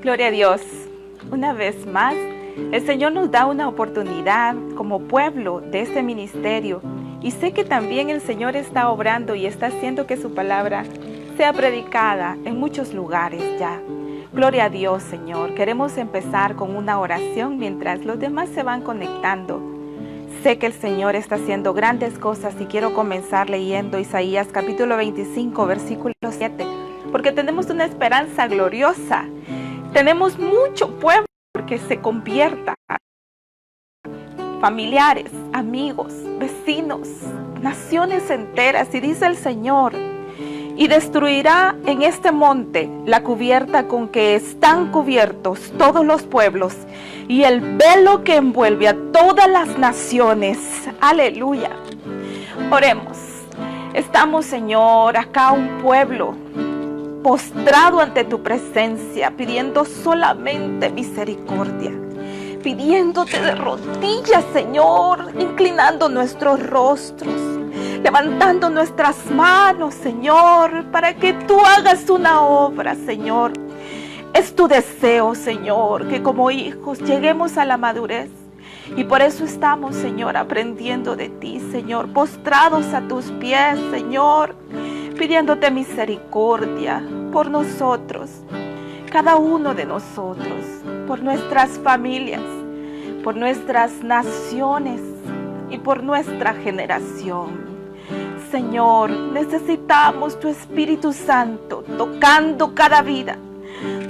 Gloria a Dios. Una vez más, el Señor nos da una oportunidad como pueblo de este ministerio. Y sé que también el Señor está obrando y está haciendo que su palabra sea predicada en muchos lugares ya. Gloria a Dios, Señor. Queremos empezar con una oración mientras los demás se van conectando. Sé que el Señor está haciendo grandes cosas y quiero comenzar leyendo Isaías capítulo 25, versículo 7, porque tenemos una esperanza gloriosa. Tenemos mucho pueblo que se convierta. Familiares, amigos, vecinos, naciones enteras. Y dice el Señor, y destruirá en este monte la cubierta con que están cubiertos todos los pueblos y el velo que envuelve a todas las naciones. Aleluya. Oremos. Estamos, Señor, acá un pueblo postrado ante tu presencia, pidiendo solamente misericordia, pidiéndote de rodillas, Señor, inclinando nuestros rostros, levantando nuestras manos, Señor, para que tú hagas una obra, Señor. Es tu deseo, Señor, que como hijos lleguemos a la madurez. Y por eso estamos, Señor, aprendiendo de ti, Señor, postrados a tus pies, Señor, pidiéndote misericordia por nosotros, cada uno de nosotros, por nuestras familias, por nuestras naciones y por nuestra generación. Señor, necesitamos tu Espíritu Santo tocando cada vida,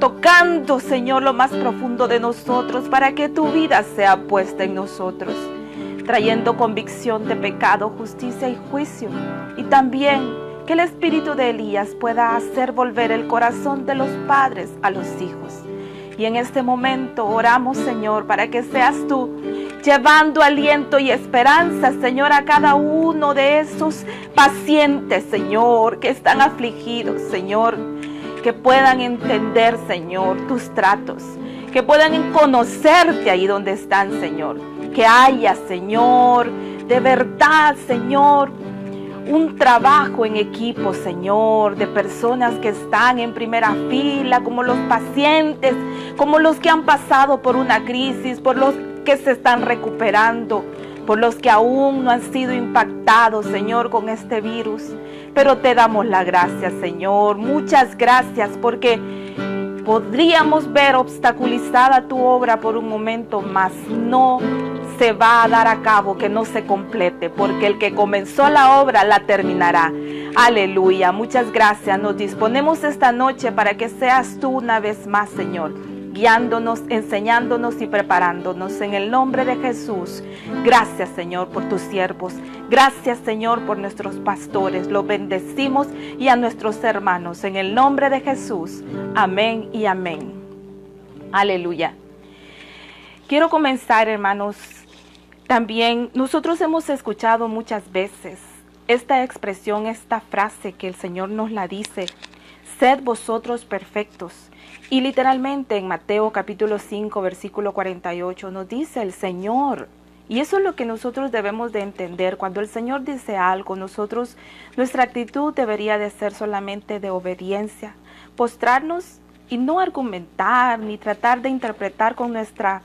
tocando, Señor, lo más profundo de nosotros para que tu vida sea puesta en nosotros, trayendo convicción de pecado, justicia y juicio. Y también que el espíritu de Elías pueda hacer volver el corazón de los padres a los hijos. Y en este momento oramos, Señor, para que seas tú llevando aliento y esperanza, Señor, a cada uno de esos pacientes, Señor, que están afligidos, Señor, que puedan entender, Señor, tus tratos, que puedan conocerte ahí donde están, Señor, que haya, Señor, de verdad, Señor, un trabajo en equipo, Señor, de personas que están en primera fila, como los pacientes, como los que han pasado por una crisis, por los que se están recuperando, por los que aún no han sido impactados, Señor, con este virus. Pero te damos la gracia, Señor. Muchas gracias, porque podríamos ver obstaculizada tu obra por un momento, mas no se va a dar a cabo, que no se complete, porque el que comenzó la obra la terminará. Aleluya. Muchas gracias. Nos disponemos esta noche para que seas tú una vez más, Señor, guiándonos, enseñándonos y preparándonos en el nombre de Jesús. Gracias, Señor, por tus siervos. Gracias, Señor, por nuestros pastores. Los bendecimos y a nuestros hermanos en el nombre de Jesús. Amén y amén. Aleluya. Quiero comenzar, hermanos. También nosotros hemos escuchado muchas veces esta expresión, esta frase que el Señor nos la dice: sed vosotros perfectos. Y literalmente en Mateo capítulo 5, versículo 48 nos dice el Señor. Y eso es lo que nosotros debemos de entender. Cuando el Señor dice algo, nuestra actitud debería de ser solamente de obediencia. Postrarnos y no argumentar ni tratar de interpretar con nuestra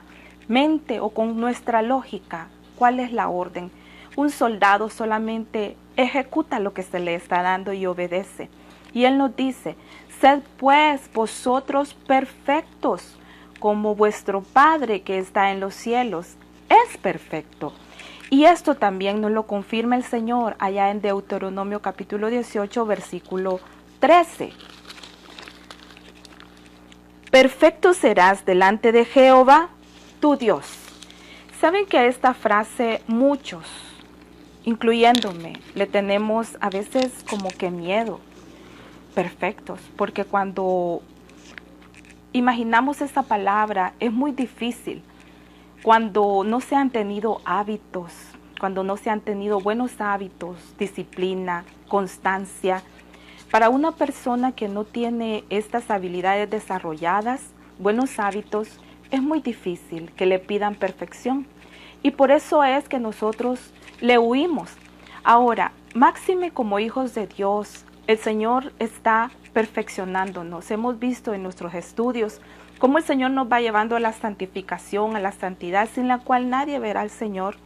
mente o con nuestra lógica cuál es la orden. Un soldado solamente ejecuta lo que se le está dando y obedece. Y Él nos dice: sed pues vosotros perfectos, como vuestro Padre que está en los cielos es perfecto. Y esto también nos lo confirma el Señor allá en Deuteronomio capítulo 18, versículo 13. Perfecto serás delante de Jehová, tu Dios. Saben que a esta frase muchos, incluyéndome, le tenemos a veces como que miedo. Perfectos, porque cuando imaginamos esa palabra es muy difícil. Cuando no se han tenido hábitos, cuando no se han tenido buenos hábitos, disciplina, constancia. Para una persona que no tiene estas habilidades desarrolladas, buenos hábitos, es muy difícil que le pidan perfección. Y por eso es que nosotros le huimos. Ahora, máxime como hijos de Dios, el Señor está perfeccionándonos. Hemos visto en nuestros estudios cómo el Señor nos va llevando a la santificación, a la santidad, sin la cual nadie verá al Señor.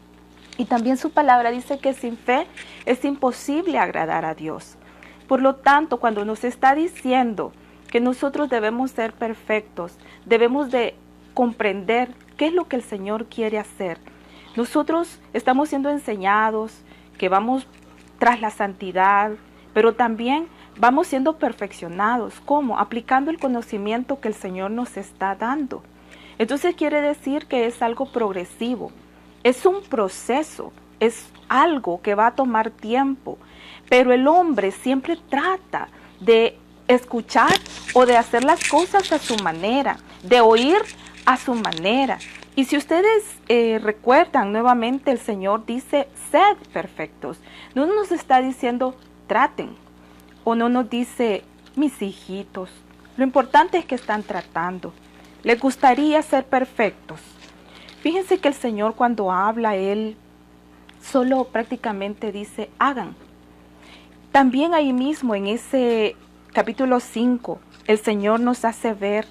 Y también su palabra dice que sin fe es imposible agradar a Dios. Por lo tanto, cuando nos está diciendo que nosotros debemos ser perfectos, debemos de comprender qué es lo que el Señor quiere hacer. Nosotros estamos siendo enseñados que vamos tras la santidad, pero también vamos siendo perfeccionados. ¿Cómo? Aplicando el conocimiento que el Señor nos está dando. Entonces quiere decir que es algo progresivo, es un proceso, es algo que va a tomar tiempo, pero el hombre siempre trata de escuchar o de hacer las cosas a su manera, de oír a su manera. Y si ustedes recuerdan nuevamente, el Señor dice, sed perfectos. No nos está diciendo, traten, o no nos dice, mis hijitos. Lo importante es que están tratando. Les gustaría ser perfectos. Fíjense que el Señor cuando habla, Él solo prácticamente dice, hagan. También ahí mismo en ese capítulo 5, el Señor nos hace ver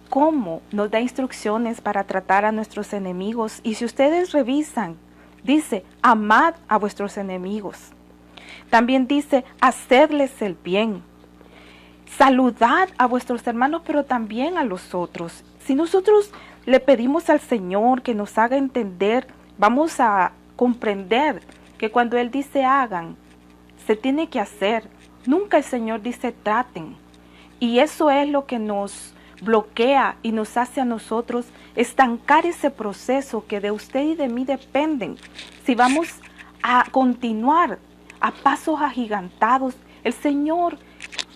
cómo nos da instrucciones para tratar a nuestros enemigos. Y si ustedes revisan, dice, amad a vuestros enemigos. También dice, hacedles el bien. Saludad a vuestros hermanos, pero también a los otros. Si nosotros le pedimos al Señor que nos haga entender, vamos a comprender que cuando Él dice hagan, se tiene que hacer. Nunca el Señor dice traten. Y eso es lo que nos bloquea y nos hace a nosotros estancar ese proceso que de usted y de mí dependen. Si vamos a continuar a pasos agigantados, el Señor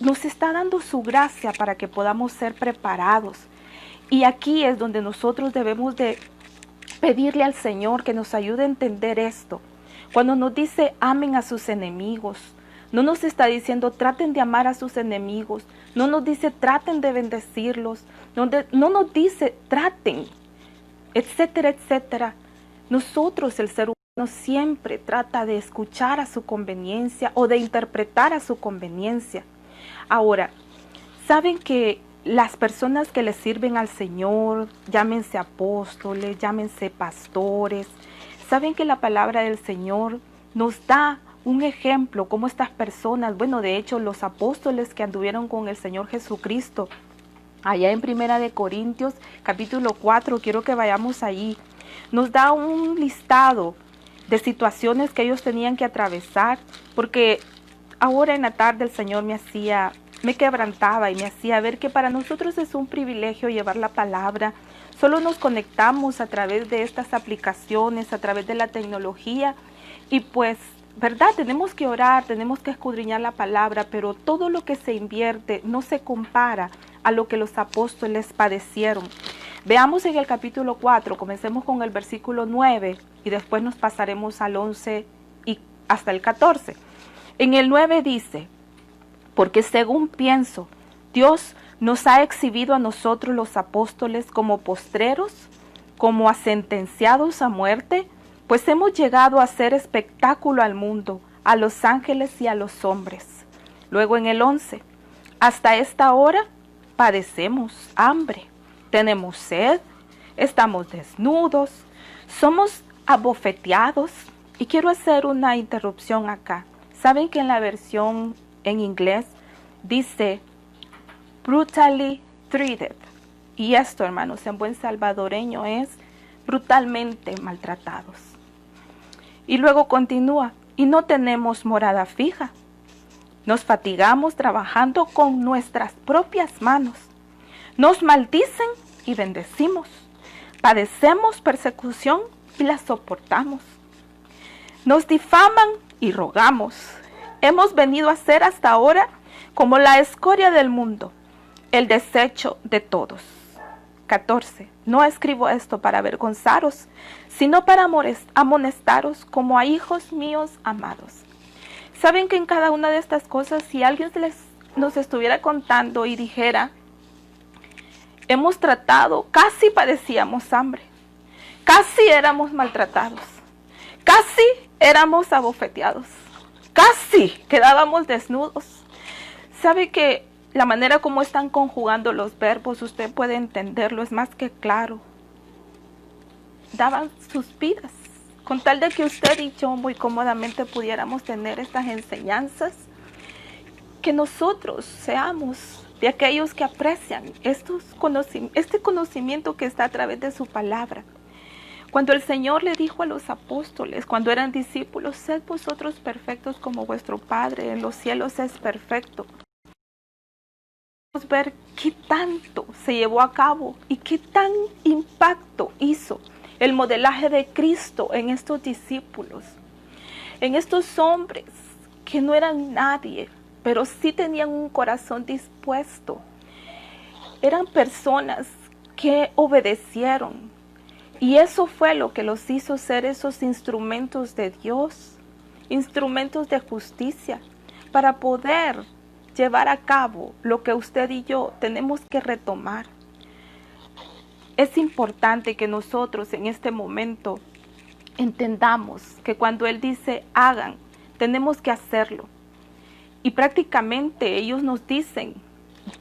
nos está dando su gracia para que podamos ser preparados. Y aquí es donde nosotros debemos de pedirle al Señor que nos ayude a entender esto. Cuando nos dice amen a sus enemigos, no nos está diciendo traten de amar a sus enemigos, no nos dice traten de bendecirlos, no nos dice traten, etcétera, etcétera. Nosotros, el ser humano, siempre trata de escuchar a su conveniencia o de interpretar a su conveniencia. Ahora, ¿saben que las personas que le sirven al Señor, llámense apóstoles, llámense pastores, saben que la palabra del Señor nos da un ejemplo, como estas personas, bueno, de hecho, los apóstoles que anduvieron con el Señor Jesucristo, allá en 1 Corintios, capítulo 4, quiero que vayamos ahí, nos da un listado de situaciones que ellos tenían que atravesar, porque ahora en la tarde el Señor me quebrantaba y me hacía ver que para nosotros es un privilegio llevar la palabra. Solo nos conectamos a través de estas aplicaciones, a través de la tecnología y pues, ¿verdad? Tenemos que orar, tenemos que escudriñar la palabra, pero todo lo que se invierte no se compara a lo que los apóstoles padecieron. Veamos en el capítulo 4, comencemos con el versículo 9 y después nos pasaremos al 11 y hasta el 14. En el 9 dice, porque según pienso, Dios nos ha exhibido a nosotros los apóstoles como postreros, como a sentenciados a muerte, pues hemos llegado a hacer espectáculo al mundo, a los ángeles y a los hombres. Luego en el 11, hasta esta hora padecemos hambre, tenemos sed, estamos desnudos, somos abofeteados. Y quiero hacer una interrupción acá. ¿Saben que en la versión en inglés dice brutally treated? Y esto, hermanos, en buen salvadoreño es brutalmente maltratados. Y luego continúa, y no tenemos morada fija. Nos fatigamos trabajando con nuestras propias manos. Nos maldicen y bendecimos. Padecemos persecución y la soportamos. Nos difaman y rogamos. Hemos venido a ser hasta ahora como la escoria del mundo, el desecho de todos. 14. No escribo esto para avergonzaros, sino para amonestaros como a hijos míos amados. Saben que en cada una de estas cosas, si alguien nos estuviera contando y dijera, hemos tratado, casi padecíamos hambre, casi éramos maltratados, casi éramos abofeteados, casi quedábamos desnudos. ¿Sabe que la manera como están conjugando los verbos, usted puede entenderlo, es más que claro? Daban sus vidas con tal de que usted y yo muy cómodamente pudiéramos tener estas enseñanzas, que nosotros seamos de aquellos que aprecian este conocimiento que está a través de su palabra. Cuando el Señor le dijo a los apóstoles, cuando eran discípulos, sed vosotros perfectos como vuestro Padre en los cielos es perfecto. Vamos a ver qué tanto se llevó a cabo y qué tan impacto hizo el modelaje de Cristo en estos discípulos, en estos hombres que no eran nadie, pero sí tenían un corazón dispuesto. Eran personas que obedecieron. Y eso fue lo que los hizo ser esos instrumentos de Dios, instrumentos de justicia, para poder llevar a cabo lo que usted y yo tenemos que retomar. Es importante que nosotros en este momento entendamos que cuando Él dice hagan, tenemos que hacerlo. Y prácticamente ellos nos dicen,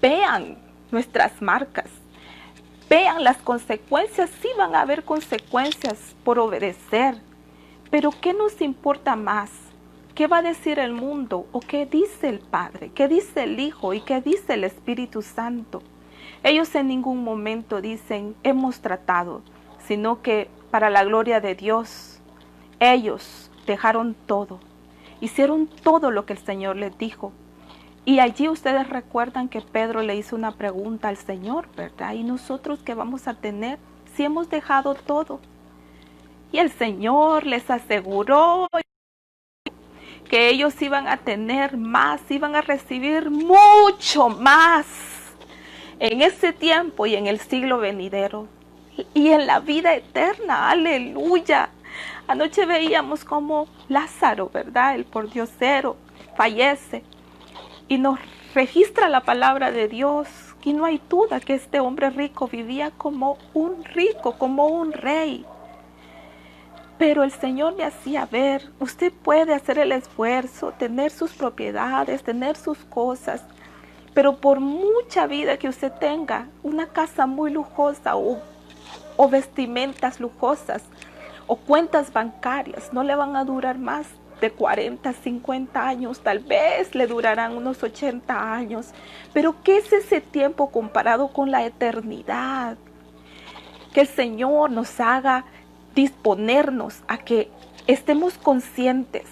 vean nuestras marcas. Vean las consecuencias, sí van a haber consecuencias por obedecer, pero ¿qué nos importa más? ¿Qué va a decir el mundo? ¿O qué dice el Padre? ¿Qué dice el Hijo? ¿Y qué dice el Espíritu Santo? Ellos en ningún momento dicen, hemos tratado, sino que para la gloria de Dios, ellos dejaron todo, hicieron todo lo que el Señor les dijo. Y allí ustedes recuerdan que Pedro le hizo una pregunta al Señor, ¿verdad? ¿Y nosotros qué vamos a tener si hemos dejado todo? Y el Señor les aseguró que ellos iban a tener más, iban a recibir mucho más en ese tiempo y en el siglo venidero. Y en la vida eterna, aleluya. Anoche veíamos como Lázaro, ¿verdad? El pordiosero fallece. Y nos registra la palabra de Dios. Y no hay duda que este hombre rico vivía como un rico, como un rey. Pero el Señor me hacía ver, usted puede hacer el esfuerzo, tener sus propiedades, tener sus cosas. Pero por mucha vida que usted tenga, una casa muy lujosa o vestimentas lujosas o cuentas bancarias, no le van a durar más de 40, 50 años, tal vez le durarán unos 80 años, pero ¿qué es ese tiempo comparado con la eternidad? Que el Señor nos haga disponernos a que estemos conscientes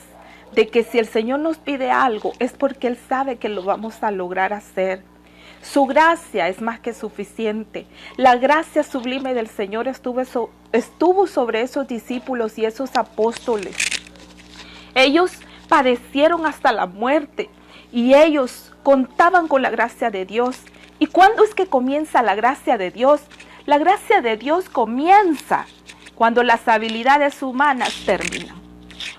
de que si el Señor nos pide algo es porque Él sabe que lo vamos a lograr hacer. Su gracia es más que suficiente. La gracia sublime del Señor estuvo sobre esos discípulos y esos apóstoles. Ellos padecieron hasta la muerte y ellos contaban con la gracia de Dios. ¿Y cuándo es que comienza la gracia de Dios? La gracia de Dios comienza cuando las habilidades humanas terminan.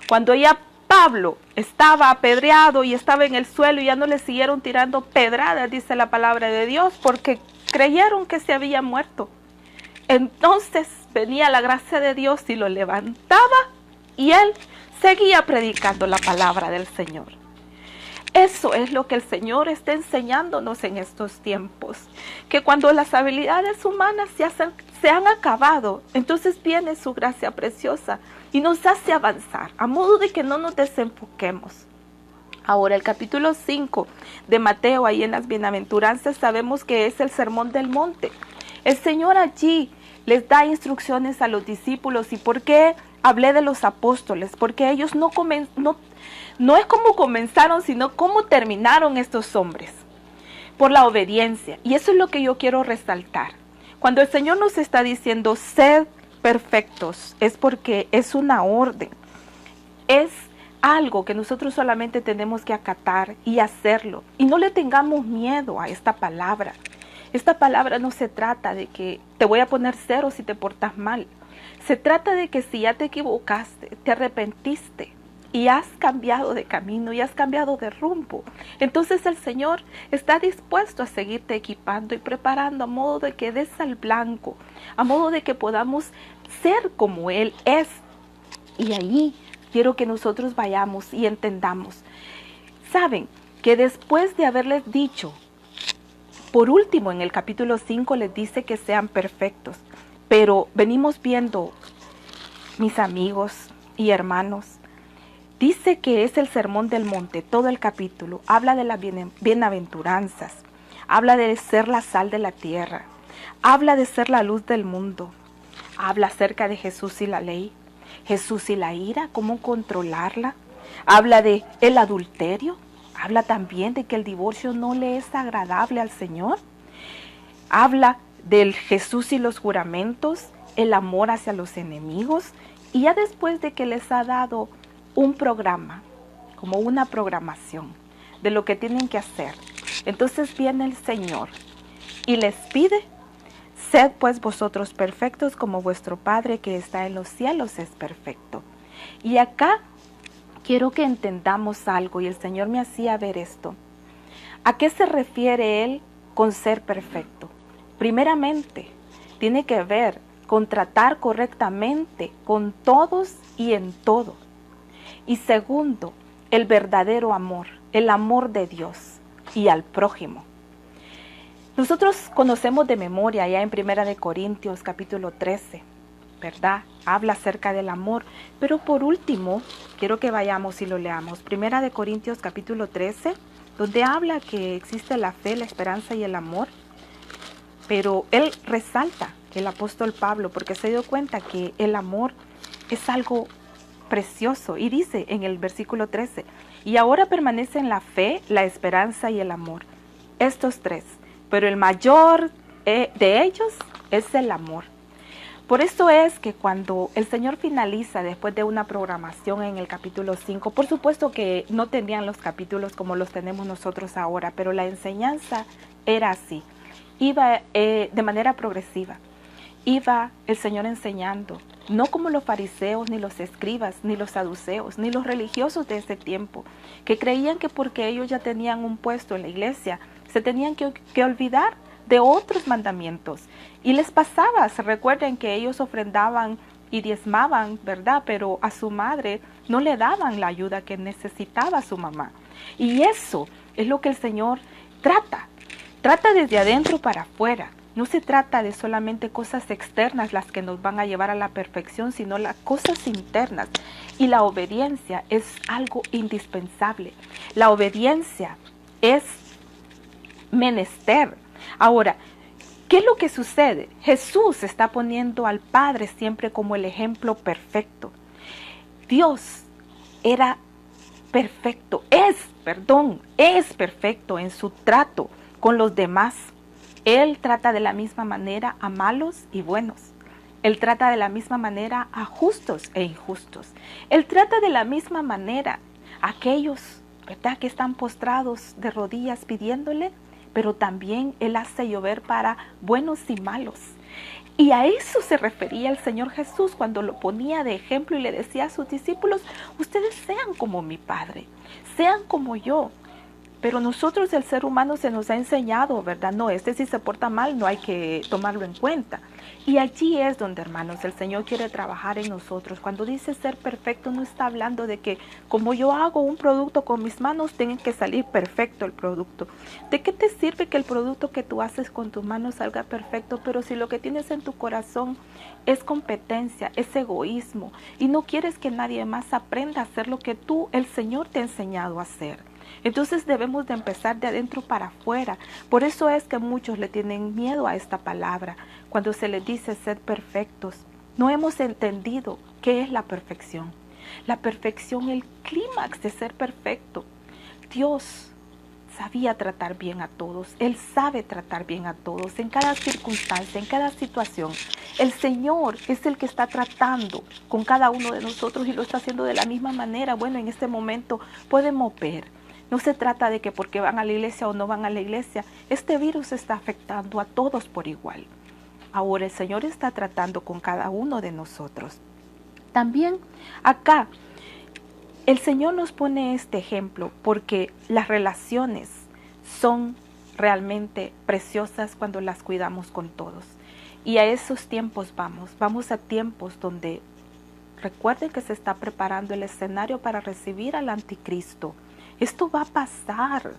Cuando ya Pablo estaba apedreado y estaba en el suelo y ya no le siguieron tirando pedradas, dice la palabra de Dios, porque creyeron que se había muerto. Entonces venía la gracia de Dios y lo levantaba y él seguía predicando la palabra del Señor. Eso es lo que el Señor está enseñándonos en estos tiempos, que cuando las habilidades humanas se han acabado, entonces viene su gracia preciosa y nos hace avanzar, a modo de que no nos desenfoquemos. Ahora el capítulo 5 de Mateo, ahí en las bienaventuranzas, sabemos que es el sermón del monte. El Señor allí les da instrucciones a los discípulos. ¿Y por qué hablé de los apóstoles? Porque ellos no es como comenzaron, sino cómo terminaron estos hombres, por la obediencia. Y eso es lo que yo quiero resaltar. Cuando el Señor nos está diciendo, sed perfectos, es porque es una orden. Es algo que nosotros solamente tenemos que acatar y hacerlo. Y no le tengamos miedo a esta palabra. Esta palabra no se trata de que te voy a poner cero si te portas mal. Se trata de que si ya te equivocaste, te arrepentiste y has cambiado de camino y has cambiado de rumbo, entonces el Señor está dispuesto a seguirte equipando y preparando a modo de que des al blanco, a modo de que podamos ser como Él es. Y ahí quiero que nosotros vayamos y entendamos. Saben que después de haberles dicho, por último en el capítulo 5 les dice que sean perfectos, pero venimos viendo, mis amigos y hermanos, dice que es el sermón del monte, todo el capítulo, habla de las bienaventuranzas, habla de ser la sal de la tierra, habla de ser la luz del mundo, habla acerca de Jesús y la ley, Jesús y la ira, cómo controlarla, habla de el adulterio, habla también de que el divorcio no le es agradable al Señor, habla del Jesús y los juramentos, el amor hacia los enemigos, y ya después de que les ha dado un programa, como una programación de lo que tienen que hacer, entonces viene el Señor y les pide: sed pues vosotros perfectos como vuestro Padre que está en los cielos es perfecto. Y acá quiero que entendamos algo, y el Señor me hacía ver esto. ¿A qué se refiere Él con ser perfecto? Primeramente, tiene que ver con tratar correctamente con todos y en todo. Y segundo, el verdadero amor, el amor de Dios y al prójimo. Nosotros conocemos de memoria ya en 1 Corintios capítulo 13, ¿verdad? Habla acerca del amor, pero por último, quiero que vayamos y lo leamos. 1 Corintios capítulo 13, donde habla que existe la fe, la esperanza y el amor, pero él resalta, el apóstol Pablo, porque se dio cuenta que el amor es algo precioso, y dice en el versículo 13, y ahora permanecen la fe, la esperanza y el amor, estos tres, pero el mayor de ellos es el amor. Por eso es que cuando el Señor finaliza después de una programación en el capítulo 5, por supuesto que no tenían los capítulos como los tenemos nosotros ahora, pero la enseñanza era así, iba de manera progresiva. Iba el Señor enseñando, no como los fariseos, ni los escribas, ni los saduceos, ni los religiosos de ese tiempo, que creían que porque ellos ya tenían un puesto en la iglesia, se tenían que olvidar de otros mandamientos. Y les pasaba, se recuerden que ellos ofrendaban y diezmaban, ¿verdad? Pero a su madre no le daban la ayuda que necesitaba su mamá. Y eso es lo que el Señor trata desde adentro para afuera. No se trata de solamente cosas externas las que nos van a llevar a la perfección, sino las cosas internas. Y la obediencia es algo indispensable. La obediencia es menester. Ahora, ¿qué es lo que sucede? Jesús está poniendo al Padre siempre como el ejemplo perfecto. Dios era perfecto, es perfecto en su trato con los demás. Él trata de la misma manera a malos y buenos. Él trata de la misma manera a justos e injustos. Él trata de la misma manera a aquellos, ¿verdad?, que están postrados de rodillas pidiéndole, pero también Él hace llover para buenos y malos. Y a eso se refería el Señor Jesús cuando lo ponía de ejemplo y le decía a sus discípulos: ustedes sean como mi Padre, sean como yo. Pero nosotros, el ser humano, se nos ha enseñado, ¿verdad? No, si se porta mal, no hay que tomarlo en cuenta. Y allí es donde, hermanos, el Señor quiere trabajar en nosotros. Cuando dice ser perfecto, no está hablando de que como yo hago un producto con mis manos, tiene que salir perfecto el producto. ¿De qué te sirve que el producto que tú haces con tus manos salga perfecto? Pero si lo que tienes en tu corazón es competencia, es egoísmo, y no quieres que nadie más aprenda a hacer lo que tú, el Señor, te ha enseñado a hacer. Entonces debemos de empezar de adentro para afuera. Por eso es que muchos le tienen miedo a esta palabra. Cuando se les dice sed perfectos, no hemos entendido qué es la perfección. La perfección, el clímax de ser perfecto. Dios sabía tratar bien a todos. Él sabe tratar bien a todos en cada circunstancia, en cada situación. El Señor es el que está tratando con cada uno de nosotros y lo está haciendo de la misma manera. Bueno, en este momento podemos ver. No se trata de que porque van a la iglesia o no van a la iglesia, este virus está afectando a todos por igual. Ahora el Señor está tratando con cada uno de nosotros. También acá el Señor nos pone este ejemplo porque las relaciones son realmente preciosas cuando las cuidamos con todos. Y a esos tiempos vamos a tiempos donde Recuerden que se está preparando el escenario para recibir al anticristo. Esto va a pasar.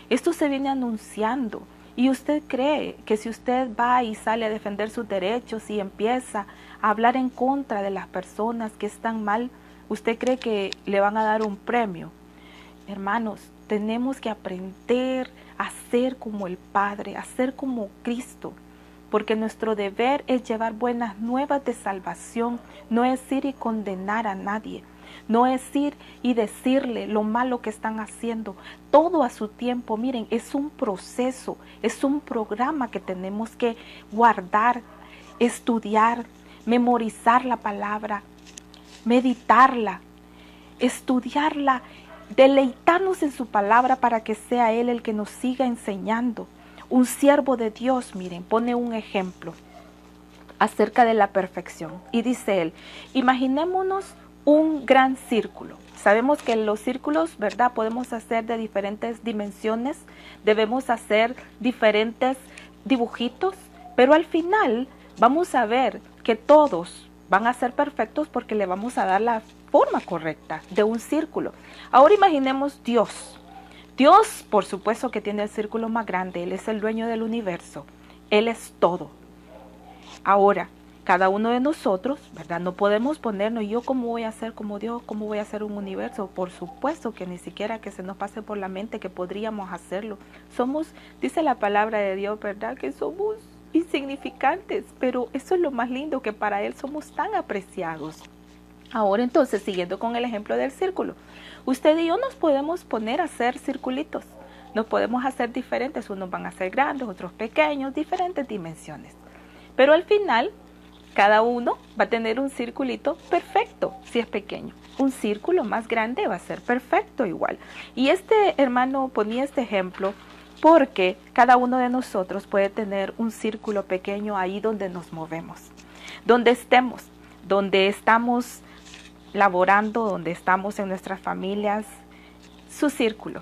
Esto se viene anunciando. Y usted cree que si usted va y sale a defender sus derechos y empieza a hablar en contra de las personas que están mal, ¿usted cree que le van a dar un premio? Hermanos, tenemos que aprender a ser como el Padre, a ser como Cristo, porque nuestro deber es llevar buenas nuevas de salvación, no es ir y condenar a nadie, no es ir y decirle lo malo que están haciendo, todo a su tiempo. Miren, es un proceso, es un programa que tenemos que guardar, estudiar, memorizar la palabra, meditarla, estudiarla, deleitarnos en su palabra para que sea Él el que nos siga enseñando. Un siervo de Dios, miren, pone un ejemplo acerca de la perfección. Y dice él, imaginémonos un gran círculo. Sabemos que los círculos, ¿verdad? Podemos hacer de diferentes dimensiones, debemos hacer diferentes dibujitos, pero al final vamos a ver que todos van a ser perfectos porque le vamos a dar la forma correcta de un círculo. Ahora imaginemos Dios. Dios, por supuesto que tiene el círculo más grande, Él es el dueño del universo, Él es todo. Ahora, cada uno de nosotros, ¿verdad? No podemos ponernos, yo cómo voy a ser como Dios, cómo voy a hacer un universo. Por supuesto que ni siquiera que se nos pase por la mente que podríamos hacerlo. Somos, dice la palabra de Dios, ¿verdad? Que somos insignificantes, pero eso es lo más lindo, que para Él somos tan apreciados. Ahora entonces, siguiendo con el ejemplo del círculo, usted y yo nos podemos poner a hacer circulitos, nos podemos hacer diferentes, unos van a ser grandes, otros pequeños, diferentes dimensiones. Pero al final, cada uno va a tener un circulito perfecto, si es pequeño. Un círculo más grande va a ser perfecto igual. Y este hermano ponía este ejemplo porque cada uno de nosotros puede tener un círculo pequeño ahí donde nos movemos, donde estemos, donde estamos laborando, donde estamos en nuestras familias, su círculo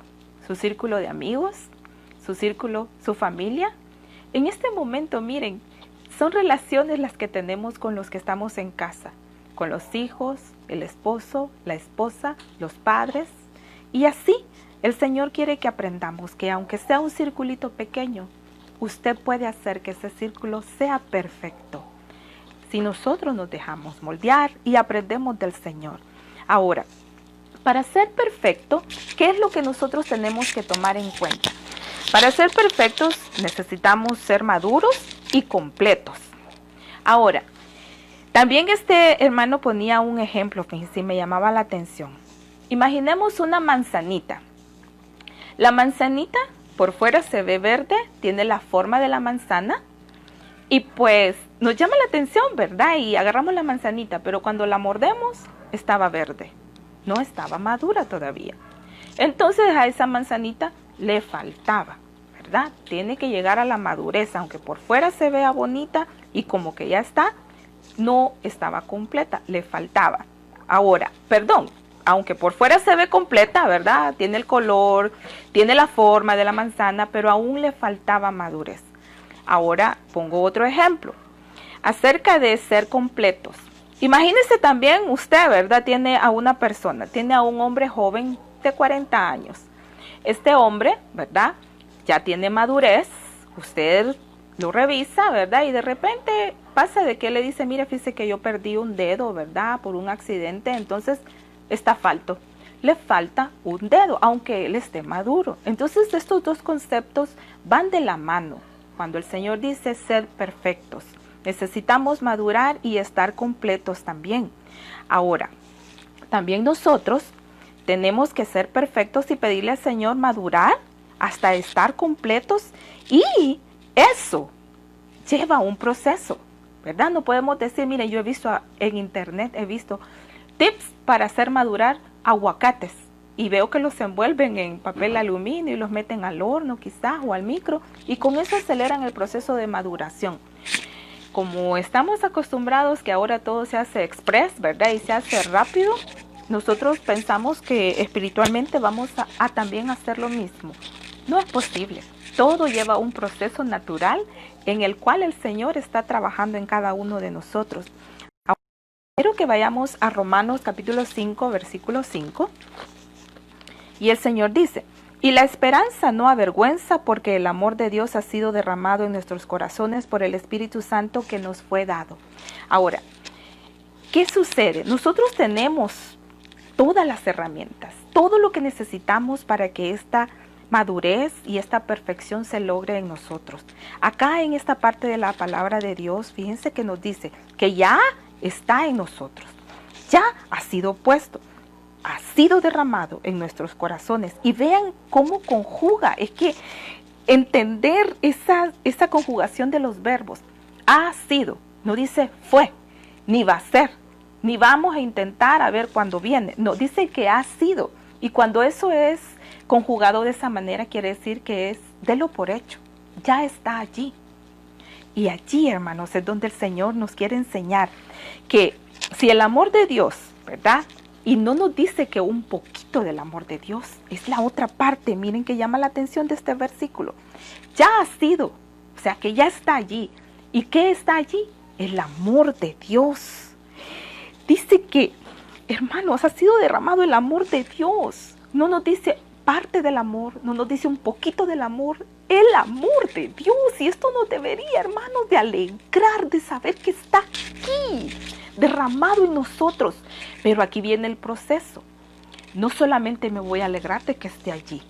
de amigos, su círculo, su familia. En este momento, miren, son relaciones las que tenemos con los que estamos en casa, con los hijos, el esposo, la esposa, los padres. Y así el Señor quiere que aprendamos que aunque sea un circulito pequeño, usted puede hacer que ese círculo sea perfecto, si nosotros nos dejamos moldear y aprendemos del Señor. Ahora, para ser perfecto, ¿qué es lo que nosotros tenemos que tomar en cuenta? Para ser perfectos necesitamos ser maduros y completos. Ahora, también este hermano ponía un ejemplo, fíjense, me llamaba la atención. Imaginemos una manzanita. La manzanita por fuera se ve verde, tiene la forma de la manzana, y pues nos llama la atención, ¿verdad? Y agarramos la manzanita, pero cuando la mordemos, estaba verde. No estaba madura todavía. Entonces a esa manzanita le faltaba, ¿verdad? Tiene que llegar a la madurez, aunque por fuera se vea bonita y como que ya está, no estaba completa, le faltaba. Ahora, aunque por fuera se ve completa, ¿verdad? Tiene el color, tiene la forma de la manzana, pero aún le faltaba madurez. Ahora pongo otro ejemplo acerca de ser completos. Imagínese también usted, ¿verdad? Tiene a una persona, tiene a un hombre joven de 40 años. Este hombre, ¿verdad? Ya tiene madurez, usted lo revisa, ¿verdad? Y de repente pasa de que le dice, mire, fíjese que yo perdí un dedo, ¿verdad? Por un accidente, entonces está falto. Le falta un dedo, aunque él esté maduro. Entonces estos dos conceptos van de la mano. Cuando el Señor dice ser perfectos, necesitamos madurar y estar completos también. Ahora, también nosotros tenemos que ser perfectos y pedirle al Señor madurar hasta estar completos, y eso lleva un proceso, ¿verdad? No podemos decir, miren, yo he visto en internet, he visto tips para hacer madurar aguacates y veo que los envuelven en papel aluminio y los meten al horno quizás o al micro, y con eso aceleran el proceso de maduración. Como estamos acostumbrados que ahora todo se hace express, ¿verdad? Y se hace rápido, nosotros pensamos que espiritualmente vamos a también hacer lo mismo. No es posible. Todo lleva un proceso natural en el cual el Señor está trabajando en cada uno de nosotros. Quiero que vayamos a Romanos capítulo 5, versículo 5. Y el Señor dice, y la esperanza no avergüenza porque el amor de Dios ha sido derramado en nuestros corazones por el Espíritu Santo que nos fue dado. Ahora, ¿qué sucede? Nosotros tenemos todas las herramientas, todo lo que necesitamos para que esta madurez y esta perfección se logre en nosotros. Acá en esta parte de la palabra de Dios, fíjense que nos dice que ya está en nosotros, ya ha sido puesto, ha sido derramado en nuestros corazones. Y vean cómo conjuga, es que entender esa conjugación de los verbos, ha sido, no dice fue, ni va a ser, ni vamos a intentar a ver cuándo viene, no, dice que ha sido. Y cuando eso es conjugado de esa manera, quiere decir que es delo por hecho, ya está allí. Y allí, hermanos, es donde el Señor nos quiere enseñar que si el amor de Dios, ¿verdad? Y no nos dice que un poquito del amor de Dios, es la otra parte, miren que llama la atención de este versículo. Ya ha sido, o sea que ya está allí. ¿Y qué está allí? El amor de Dios. Dice que, hermanos, ha sido derramado el amor de Dios. No nos dice parte del amor, no nos dice un poquito del amor, el amor de Dios. Y esto nos debería, hermanos, de alegrar, de saber que está aquí, derramado en nosotros. Pero aquí viene el proceso. No solamente me voy a alegrar de que esté allí,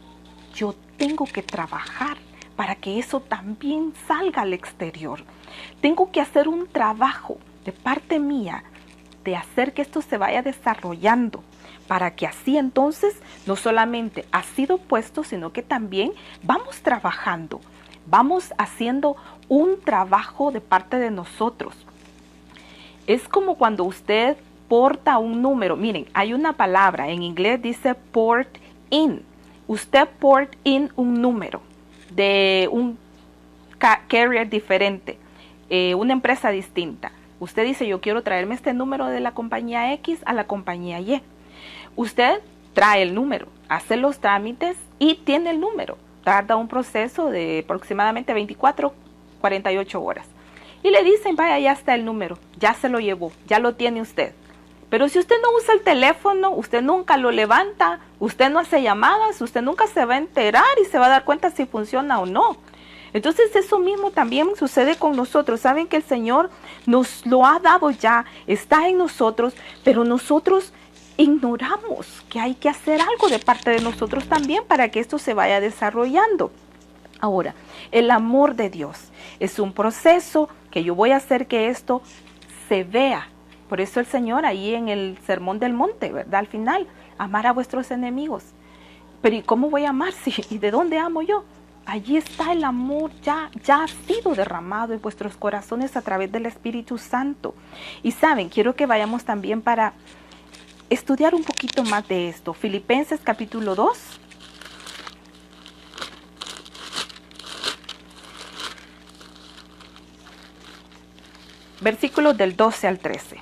yo tengo que trabajar para que eso también salga al exterior. Tengo que hacer un trabajo de parte mía de hacer que esto se vaya desarrollando, para que así entonces no solamente ha sido puesto, sino que también vamos trabajando, vamos haciendo un trabajo de parte de nosotros. Es como cuando usted porta un número. Miren, hay una palabra, en inglés dice port in. Usted port in un número de un carrier diferente, una empresa distinta. Usted dice, yo quiero traerme este número de la compañía X a la compañía Y. Usted trae el número, hace los trámites y tiene el número. Tarda un proceso de aproximadamente 24, 48 horas. Y le dicen, vaya, ya está el número, ya se lo llevó, ya lo tiene usted. Pero si usted no usa el teléfono, usted nunca lo levanta, usted no hace llamadas, usted nunca se va a enterar y se va a dar cuenta si funciona o no. Entonces eso mismo también sucede con nosotros. Saben que el Señor nos lo ha dado ya, está en nosotros, pero nosotros ignoramos que hay que hacer algo de parte de nosotros también para que esto se vaya desarrollando. Ahora, el amor de Dios es un proceso que yo voy a hacer que esto se vea. Por eso el Señor ahí en el Sermón del Monte, ¿verdad? Al final, amar a vuestros enemigos. Pero ¿y cómo voy a amar? ¿Y de dónde amo yo? Allí está el amor, ya ha sido derramado en vuestros corazones a través del Espíritu Santo. Y saben, quiero que vayamos también para estudiar un poquito más de esto. Filipenses capítulo 2. Versículos del 12 al 13.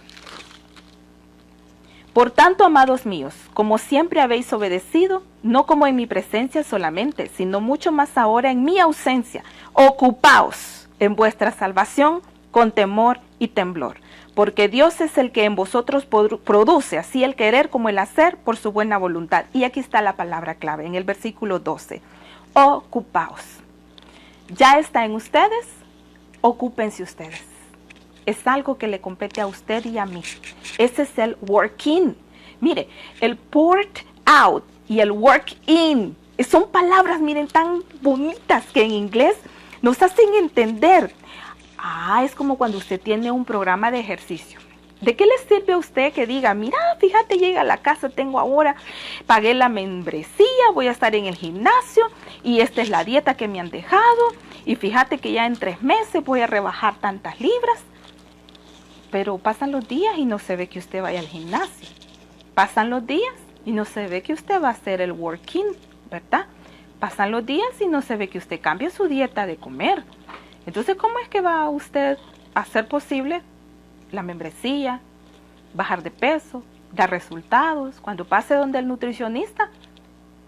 Por tanto, amados míos, como siempre habéis obedecido, no como en mi presencia solamente, sino mucho más ahora en mi ausencia, ocupaos en vuestra salvación con temor y temblor, porque Dios es el que en vosotros produce así el querer como el hacer por su buena voluntad. Y aquí está la palabra clave, en el versículo 12. Ocupaos. Ya está en ustedes, ocúpense ustedes. Es algo que le compete a usted y a mí. Ese es el working. Mire, el port out y el work in son palabras, miren, tan bonitas que en inglés nos hacen entender. Es como cuando usted tiene un programa de ejercicio. ¿De qué le sirve a usted que diga, mira, fíjate, llega a la casa, tengo ahora, pagué la membresía, voy a estar en el gimnasio y esta es la dieta que me han dejado y fíjate que ya en 3 meses voy a rebajar tantas libras? Pero pasan los días y no se ve que usted vaya al gimnasio. Pasan los días y no se ve que usted va a hacer el working, ¿verdad? Pasan los días y no se ve que usted cambie su dieta de comer. Entonces, ¿cómo es que va usted a hacer posible la membresía, bajar de peso, dar resultados? Cuando pase donde el nutricionista,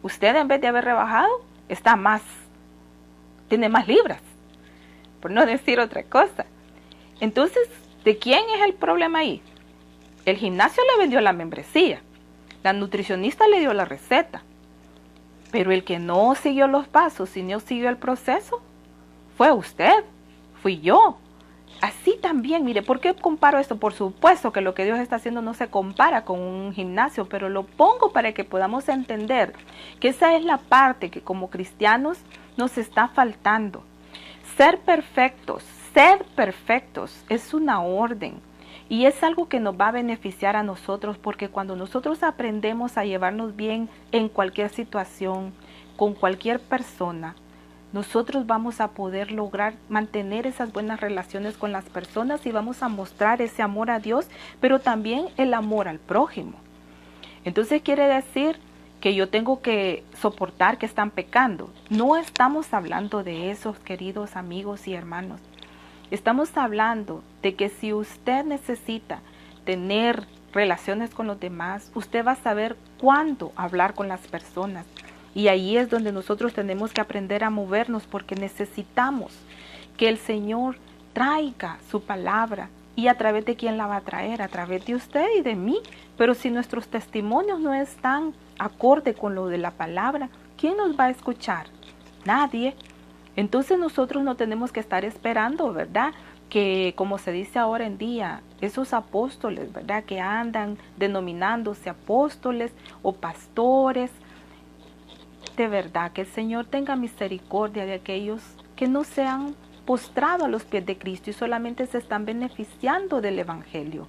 usted en vez de haber rebajado, tiene más libras, por no decir otra cosa. Entonces, ¿de quién es el problema ahí? El gimnasio le vendió la membresía, la nutricionista le dio la receta, pero el que no siguió los pasos y no siguió el proceso fue usted, fui yo. Así también, mire, ¿por qué comparo esto? Por supuesto que lo que Dios está haciendo no se compara con un gimnasio, pero lo pongo para que podamos entender que esa es la parte que como cristianos nos está faltando. Ser perfectos es una orden y es algo que nos va a beneficiar a nosotros, porque cuando nosotros aprendemos a llevarnos bien en cualquier situación, con cualquier persona, nosotros vamos a poder lograr mantener esas buenas relaciones con las personas y vamos a mostrar ese amor a Dios, pero también el amor al prójimo. Entonces quiere decir que yo tengo que soportar que están pecando. No estamos hablando de eso, queridos amigos y hermanos. Estamos hablando de que si usted necesita tener relaciones con los demás, usted va a saber cuándo hablar con las personas. Y ahí es donde nosotros tenemos que aprender a movernos, porque necesitamos que el Señor traiga su palabra. ¿Y a través de quién la va a traer? A través de usted y de mí. Pero si nuestros testimonios no están acorde con lo de la palabra, ¿quién nos va a escuchar? Nadie. Entonces nosotros no tenemos que estar esperando, ¿verdad? Que como se dice ahora en día, esos apóstoles, ¿verdad? Que andan denominándose apóstoles o pastores. De verdad, que el Señor tenga misericordia de aquellos que no se han postrado a los pies de Cristo y solamente se están beneficiando del Evangelio.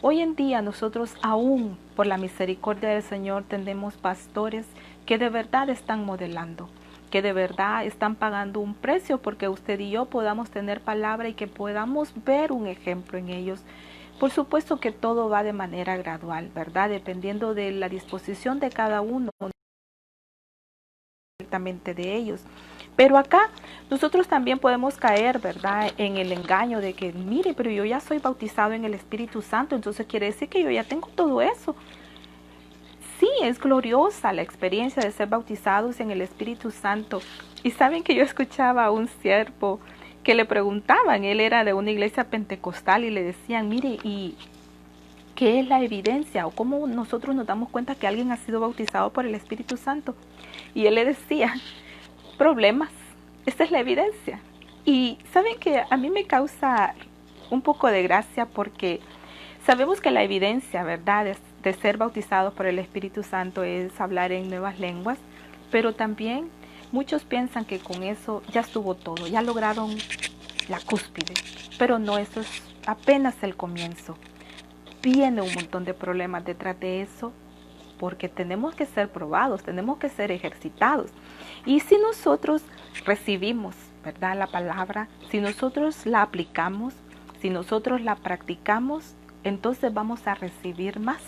Hoy en día nosotros aún por la misericordia del Señor tenemos pastores que de verdad están modelando, que de verdad están pagando un precio porque usted y yo podamos tener palabra y que podamos ver un ejemplo en ellos. Por supuesto que todo va de manera gradual, ¿verdad? Dependiendo de la disposición de cada uno directamente de ellos. Pero acá nosotros también podemos caer, ¿verdad?, en el engaño de que, mire, pero yo ya soy bautizado en el Espíritu Santo, entonces quiere decir que yo ya tengo todo eso. Sí, es gloriosa la experiencia de ser bautizados en el Espíritu Santo. Y saben que yo escuchaba a un siervo que le preguntaban, él era de una iglesia pentecostal y le decían, mire, ¿y qué es la evidencia? ¿O cómo nosotros nos damos cuenta que alguien ha sido bautizado por el Espíritu Santo? Y él le decía, problemas, esta es la evidencia. Y saben que a mí me causa un poco de gracia porque sabemos que la evidencia, ¿verdad?, de ser bautizados por el Espíritu Santo es hablar en nuevas lenguas, pero también muchos piensan que con eso ya estuvo todo, ya lograron la cúspide, pero no, eso es apenas el comienzo. Viene un montón de problemas detrás de eso, porque tenemos que ser probados, tenemos que ser ejercitados. Y si nosotros recibimos, ¿verdad?, la palabra, si nosotros la aplicamos, si nosotros la practicamos, entonces vamos a recibir más.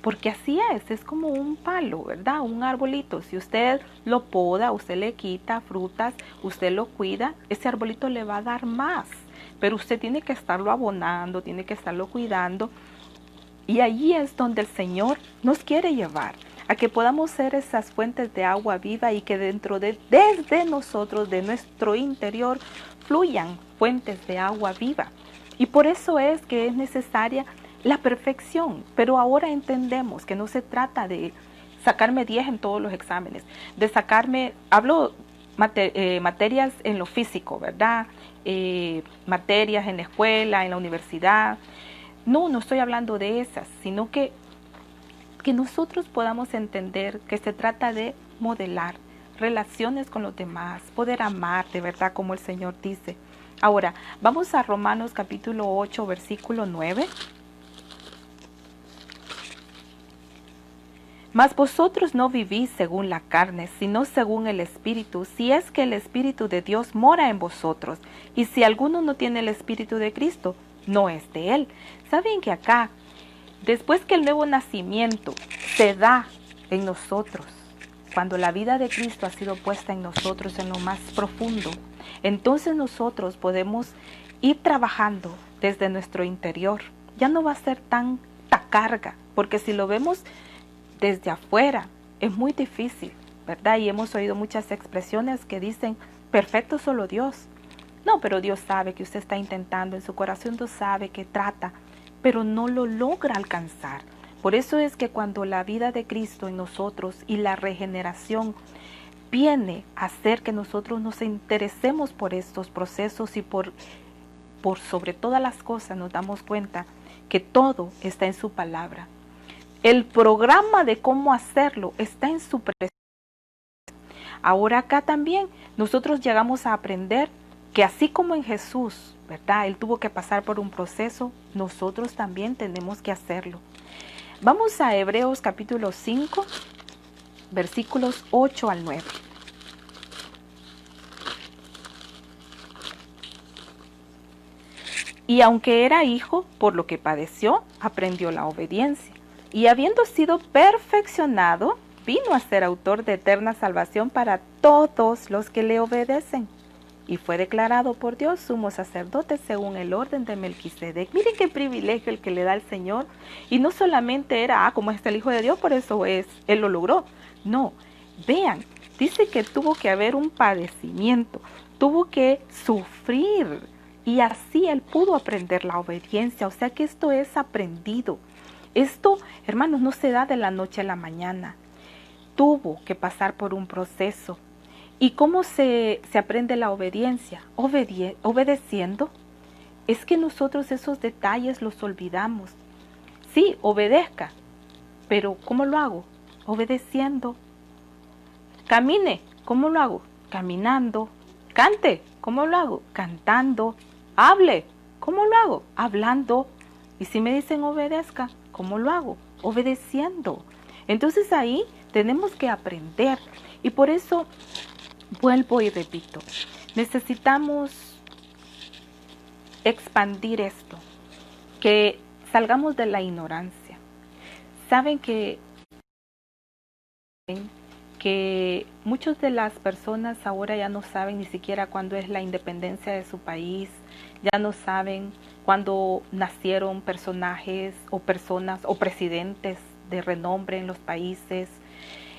Porque así es como un palo, ¿verdad?, un arbolito. Si usted lo poda, usted le quita frutas, usted lo cuida, ese arbolito le va a dar más. Pero usted tiene que estarlo abonando, tiene que estarlo cuidando. Y allí es donde el Señor nos quiere llevar, a que podamos ser esas fuentes de agua viva y que desde nosotros, de nuestro interior, fluyan fuentes de agua viva. Y por eso es que es necesaria la perfección. Pero ahora entendemos que no se trata de sacarme 10 en todos los exámenes, de sacarme, hablo materias en lo físico, ¿verdad? Materias en la escuela, en la universidad. No estoy hablando de esas, sino que nosotros podamos entender que se trata de modelar relaciones con los demás, poder amar de verdad como el Señor dice. Ahora, vamos a Romanos capítulo 8, versículo 9. Mas vosotros no vivís según la carne, sino según el Espíritu, si es que el Espíritu de Dios mora en vosotros. Y si alguno no tiene el Espíritu de Cristo, no es de él. ¿Saben que acá, después que el nuevo nacimiento se da en nosotros, cuando la vida de Cristo ha sido puesta en nosotros en lo más profundo, entonces nosotros podemos ir trabajando desde nuestro interior? Ya no va a ser tanta carga, porque si lo vemos desde afuera, es muy difícil, ¿verdad? Y hemos oído muchas expresiones que dicen, perfecto solo Dios. No, pero Dios sabe que usted está intentando, en su corazón Dios sabe que trata, pero no lo logra alcanzar. Por eso es que cuando la vida de Cristo en nosotros y la regeneración viene a hacer que nosotros nos interesemos por estos procesos y por sobre todas las cosas nos damos cuenta que todo está en su palabra. El programa de cómo hacerlo está en su presencia. Ahora acá también nosotros llegamos a aprender que así como en Jesús, ¿verdad? Él tuvo que pasar por un proceso, nosotros también tenemos que hacerlo. Vamos a Hebreos capítulo 5, versículos 8 al 9. Y aunque era hijo, por lo que padeció, aprendió la obediencia. Y habiendo sido perfeccionado, vino a ser autor de eterna salvación para todos los que le obedecen. Y fue declarado por Dios sumo sacerdote según el orden de Melquisedec. Miren qué privilegio el que le da el Señor. Y no solamente era, como es el Hijo de Dios, por eso él lo logró. No, vean, dice que tuvo que haber un padecimiento, tuvo que sufrir. Y así él pudo aprender la obediencia, o sea que esto es aprendido. Esto, hermanos, no se da de la noche a la mañana. Tuvo que pasar por un proceso. ¿Y cómo se aprende la obediencia? Obedeciendo. Es que nosotros esos detalles los olvidamos. Sí, obedezca, pero ¿cómo lo hago? Obedeciendo. Camine, ¿cómo lo hago? Caminando. Cante, ¿cómo lo hago? Cantando. Hable, ¿cómo lo hago? Hablando. Y si me dicen obedezca, ¿cómo lo hago? Obedeciendo. Entonces ahí tenemos que aprender. Y por eso vuelvo y repito, necesitamos expandir esto, que salgamos de la ignorancia. Saben que muchas de las personas ahora ya no saben ni siquiera cuándo es la independencia de su país, ya no saben cuándo nacieron personajes o personas o presidentes de renombre en los países.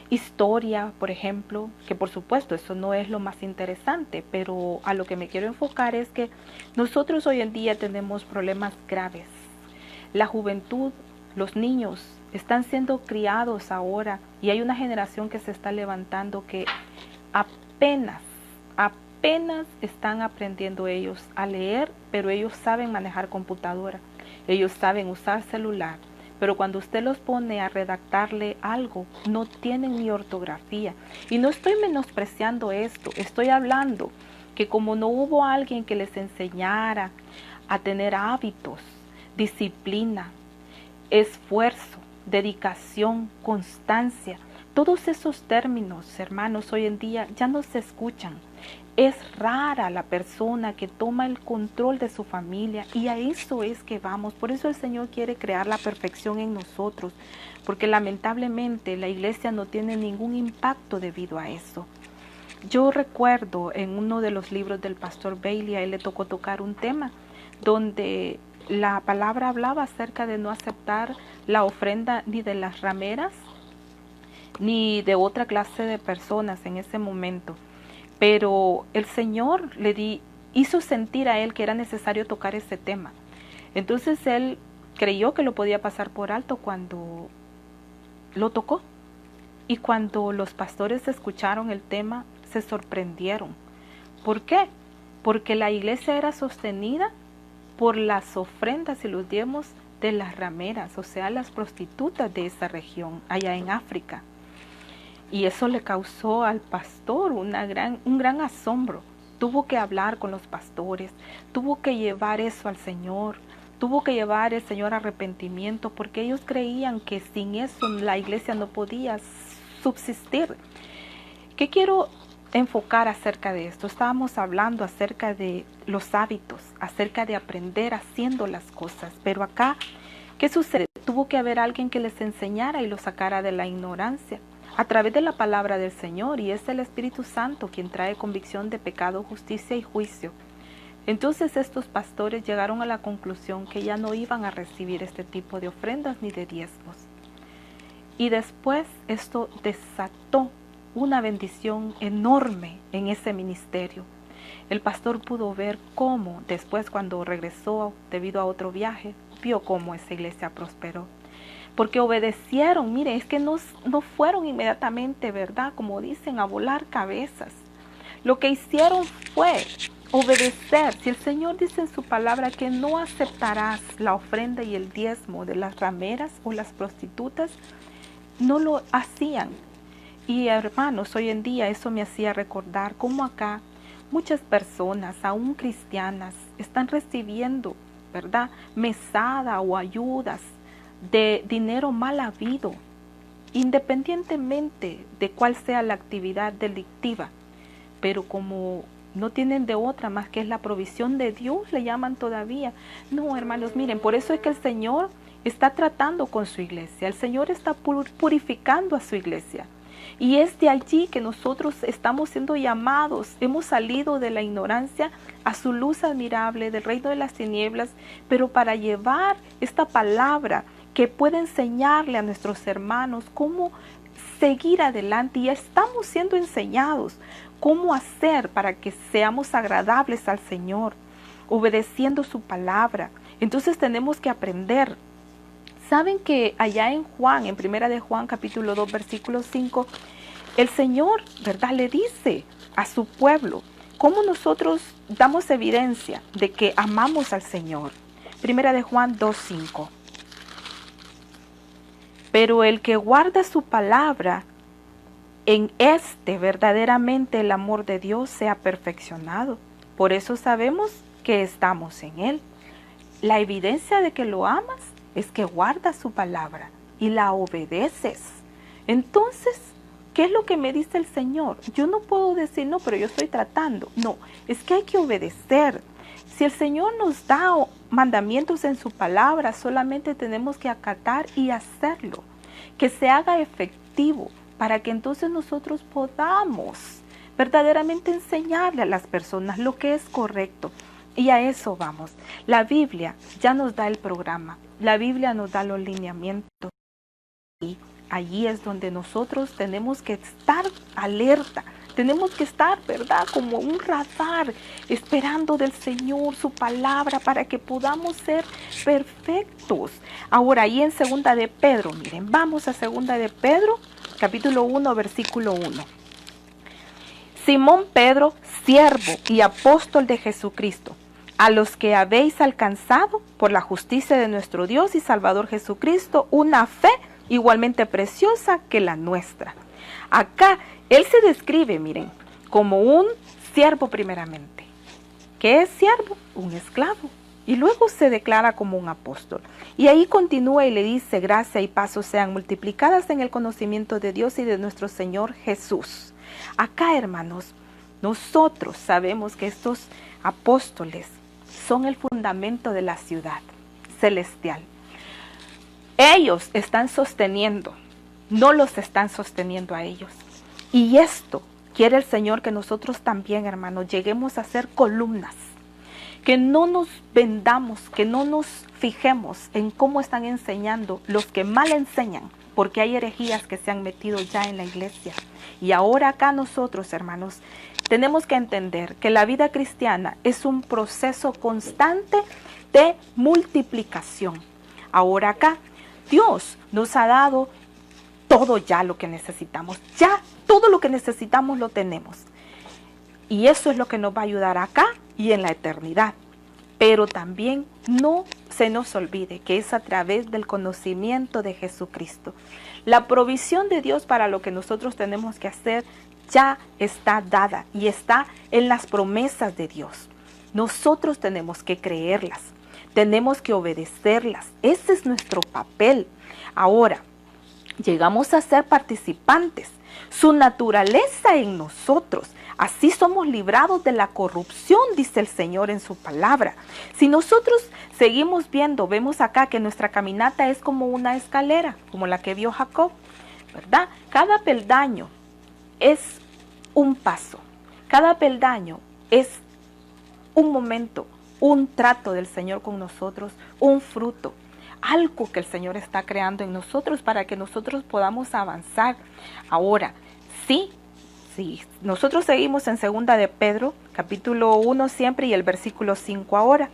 Historia, por ejemplo, que por supuesto eso no es lo más interesante, pero a lo que me quiero enfocar es que nosotros hoy en día tenemos problemas graves. La juventud, los niños están siendo criados ahora y hay una generación que se está levantando que apenas están aprendiendo ellos a leer, pero ellos saben manejar computadora, ellos saben usar celular. Pero cuando usted los pone a redactarle algo, no tienen ni ortografía. Y no estoy menospreciando esto, estoy hablando que como no hubo alguien que les enseñara a tener hábitos, disciplina, esfuerzo, dedicación, constancia, todos esos términos, hermanos, hoy en día ya no se escuchan. Es rara la persona que toma el control de su familia y a eso es que vamos. Por eso el Señor quiere crear la perfección en nosotros, porque lamentablemente la iglesia no tiene ningún impacto debido a eso. Yo recuerdo en uno de los libros del pastor Bailey, a él le tocó tocar un tema donde la palabra hablaba acerca de no aceptar la ofrenda ni de las rameras ni de otra clase de personas en ese momento. Pero el Señor hizo sentir a él que era necesario tocar ese tema. Entonces él creyó que lo podía pasar por alto cuando lo tocó. Y cuando los pastores escucharon el tema, se sorprendieron. ¿Por qué? Porque la iglesia era sostenida por las ofrendas y los diezmos de las rameras, o sea, las prostitutas de esa región, allá en África. Y eso le causó al pastor un gran asombro. Tuvo que hablar con los pastores, tuvo que llevar eso al Señor, tuvo que llevar el Señor a arrepentimiento, porque ellos creían que sin eso la iglesia no podía subsistir. ¿Qué quiero enfocar acerca de esto? Estábamos hablando acerca de los hábitos, acerca de aprender haciendo las cosas, pero acá, ¿qué sucede? Tuvo que haber alguien que les enseñara y los sacara de la ignorancia a través de la palabra del Señor, y es el Espíritu Santo quien trae convicción de pecado, justicia y juicio. Entonces estos pastores llegaron a la conclusión que ya no iban a recibir este tipo de ofrendas ni de diezmos. Y después esto desató una bendición enorme en ese ministerio. El pastor pudo ver cómo después, cuando regresó debido a otro viaje, vio cómo esa iglesia prosperó. Porque obedecieron, mire, es que no fueron inmediatamente, ¿verdad? Como dicen, a volar cabezas. Lo que hicieron fue obedecer. Si el Señor dice en su palabra que no aceptarás la ofrenda y el diezmo de las rameras o las prostitutas, no lo hacían. Y hermanos, hoy en día eso me hacía recordar cómo acá muchas personas, aún cristianas, están recibiendo, ¿verdad?, mesada o ayudas de dinero mal habido, independientemente de cuál sea la actividad delictiva. Pero como no tienen de otra más que es la provisión de Dios, le llaman todavía. No, hermanos, miren, por eso es que el Señor está tratando con su iglesia. El Señor está purificando a su iglesia. Y es de allí que nosotros estamos siendo llamados. Hemos salido de la ignorancia a su luz admirable, del reino de las tinieblas, pero para llevar esta palabra que puede enseñarle a nuestros hermanos cómo seguir adelante. Y estamos siendo enseñados cómo hacer para que seamos agradables al Señor, obedeciendo su palabra. Entonces tenemos que aprender. Saben que allá en Juan, en Primera de Juan, capítulo 2, versículo 5, el Señor, ¿verdad?, le dice a su pueblo cómo nosotros damos evidencia de que amamos al Señor. Primera de Juan 2, 5. Pero el que guarda su palabra, en este verdaderamente el amor de Dios se ha perfeccionado. Por eso sabemos que estamos en Él. La evidencia de que lo amas es que guardas su palabra y la obedeces. Entonces, ¿qué es lo que me dice el Señor? Yo no puedo decir, no, pero yo estoy tratando. No, es que hay que obedecer. Si el Señor nos da mandamientos en su palabra, solamente tenemos que acatar y hacerlo. Que se haga efectivo para que entonces nosotros podamos verdaderamente enseñarle a las personas lo que es correcto. Y a eso vamos. La Biblia ya nos da el programa. La Biblia nos da los lineamientos. Y allí es donde nosotros tenemos que estar alerta. Tenemos que estar, ¿verdad?, como un radar, esperando del Señor su palabra para que podamos ser perfectos. Ahora, ahí en Segunda de Pedro, miren, vamos a Segunda de Pedro, capítulo 1, versículo 1. Simón Pedro, siervo y apóstol de Jesucristo, a los que habéis alcanzado por la justicia de nuestro Dios y Salvador Jesucristo una fe igualmente preciosa que la nuestra. Acá él se describe, miren, como un siervo primeramente. ¿Qué es siervo? Un esclavo. Y luego se declara como un apóstol. Y ahí continúa y le dice: gracia y paz sean multiplicadas en el conocimiento de Dios y de nuestro Señor Jesús. Acá, hermanos, nosotros sabemos que estos apóstoles son el fundamento de la ciudad celestial. Ellos están sosteniendo, no los están sosteniendo a ellos. Y esto quiere el Señor que nosotros también, hermanos, lleguemos a ser columnas. Que no nos vendamos, que no nos fijemos en cómo están enseñando los que mal enseñan, porque hay herejías que se han metido ya en la iglesia. Y ahora acá nosotros, hermanos, tenemos que entender que la vida cristiana es un proceso constante de multiplicación. Ahora acá, Dios nos ha dado todo ya lo que necesitamos. Ya todo lo que necesitamos lo tenemos. Y eso es lo que nos va a ayudar acá y en la eternidad. Pero también no se nos olvide que es a través del conocimiento de Jesucristo. La provisión de Dios para lo que nosotros tenemos que hacer ya está dada y está en las promesas de Dios. Nosotros tenemos que creerlas, tenemos que obedecerlas. Ese es nuestro papel. Ahora, llegamos a ser participantes. Su naturaleza en nosotros. Así somos librados de la corrupción, dice el Señor en su palabra. Si nosotros seguimos viendo, vemos acá que nuestra caminata es como una escalera, como la que vio Jacob, ¿verdad? Cada peldaño es un paso. Cada peldaño es un momento, un trato del Señor con nosotros, un fruto. Algo que el Señor está creando en nosotros para que nosotros podamos avanzar. Ahora, sí, Sí, nosotros seguimos en segunda de Pedro, capítulo 1 siempre y el versículo 5 ahora.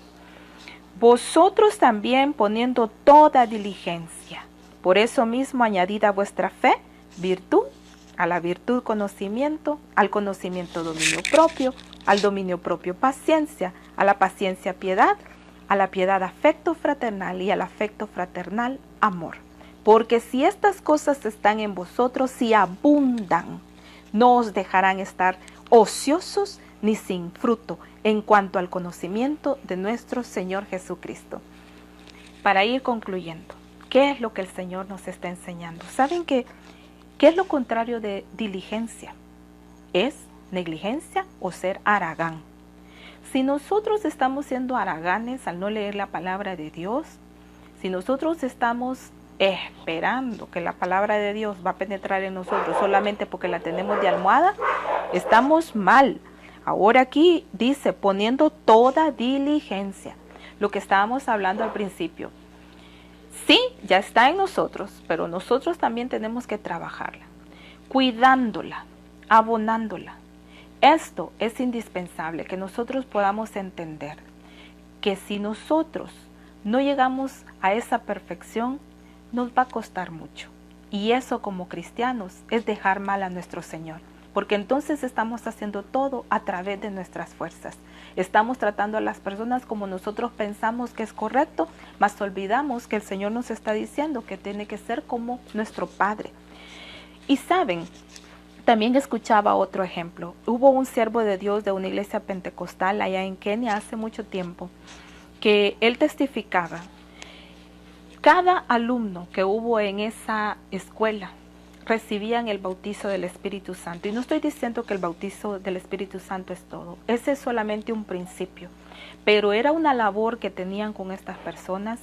Vosotros también poniendo toda diligencia, por eso mismo añadid a vuestra fe virtud, a la virtud conocimiento, al conocimiento dominio propio, al dominio propio paciencia, a la paciencia piedad, a la piedad afecto fraternal y al afecto fraternal amor. Porque si estas cosas están en vosotros, si abundan, no os dejarán estar ociosos ni sin fruto en cuanto al conocimiento de nuestro Señor Jesucristo. Para ir concluyendo, ¿qué es lo que el Señor nos está enseñando? ¿Saben qué es lo contrario de diligencia? Es negligencia o ser haragán. Si nosotros estamos siendo haraganes al no leer la palabra de Dios, si nosotros estamos esperando que la palabra de Dios va a penetrar en nosotros solamente porque la tenemos de almohada, estamos mal. Ahora aquí dice, poniendo toda diligencia, lo que estábamos hablando al principio. Sí, ya está en nosotros, pero nosotros también tenemos que trabajarla, cuidándola, abonándola. Esto es indispensable, que nosotros podamos entender que si nosotros no llegamos a esa perfección, nos va a costar mucho. Y eso como cristianos es dejar mal a nuestro Señor, porque entonces estamos haciendo todo a través de nuestras fuerzas. Estamos tratando a las personas como nosotros pensamos que es correcto, mas olvidamos que el Señor nos está diciendo que tiene que ser como nuestro Padre. Y saben, también escuchaba otro ejemplo. Hubo un siervo de Dios de una iglesia pentecostal allá en Kenia hace mucho tiempo, que él testificaba. Cada alumno que hubo en esa escuela recibían el bautizo del Espíritu Santo. Y no estoy diciendo que el bautizo del Espíritu Santo es todo. Ese es solamente un principio. Pero era una labor que tenían con estas personas.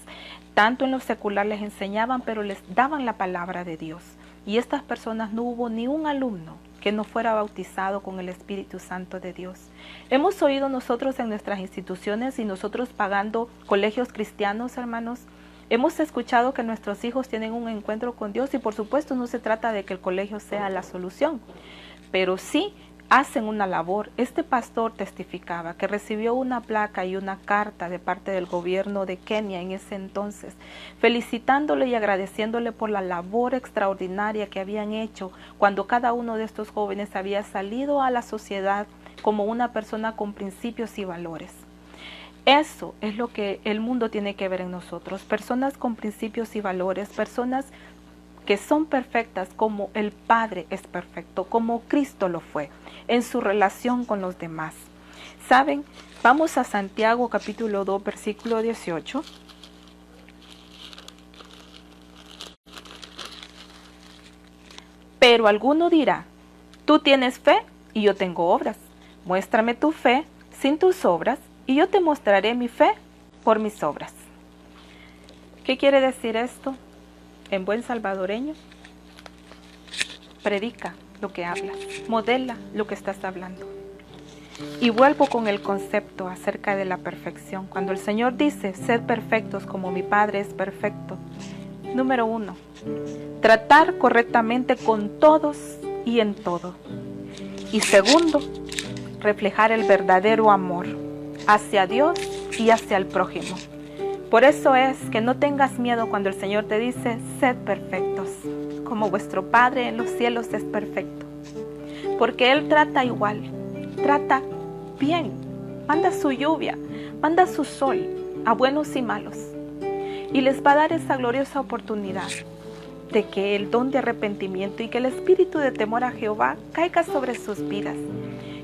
Tanto en lo secular les enseñaban, pero les daban la palabra de Dios. Y estas personas, no hubo ni un alumno que no fuera bautizado con el Espíritu Santo de Dios. Hemos oído nosotros en nuestras instituciones y nosotros pagando colegios cristianos, hermanos, hemos escuchado que nuestros hijos tienen un encuentro con Dios y por supuesto no se trata de que el colegio sea la solución, pero sí hacen una labor. Este pastor testificaba que recibió una placa y una carta de parte del gobierno de Kenia en ese entonces, felicitándole y agradeciéndole por la labor extraordinaria que habían hecho cuando cada uno de estos jóvenes había salido a la sociedad como una persona con principios y valores. Eso es lo que el mundo tiene que ver en nosotros, personas con principios y valores, personas que son perfectas como el Padre es perfecto, como Cristo lo fue, en su relación con los demás. ¿Saben? Vamos a Santiago capítulo 2, versículo 18. Pero alguno dirá, tú tienes fe y yo tengo obras. Muéstrame tu fe sin tus obras y yo te mostraré mi fe por mis obras. ¿Qué quiere decir esto? En buen salvadoreño, predica lo que hablas, modela lo que estás hablando. Y vuelvo con el concepto acerca de la perfección. Cuando el Señor dice, sed perfectos como mi Padre es perfecto. Número 1, tratar correctamente con todos y en todo. Y segundo, reflejar el verdadero amor hacia Dios y hacia el prójimo. Por eso es que no tengas miedo cuando el Señor te dice, sed perfectos, como vuestro Padre en los cielos es perfecto. Porque Él trata igual, trata bien, manda su lluvia, manda su sol a buenos y malos. Y les va a dar esa gloriosa oportunidad de que el don de arrepentimiento y que el espíritu de temor a Jehová caiga sobre sus vidas.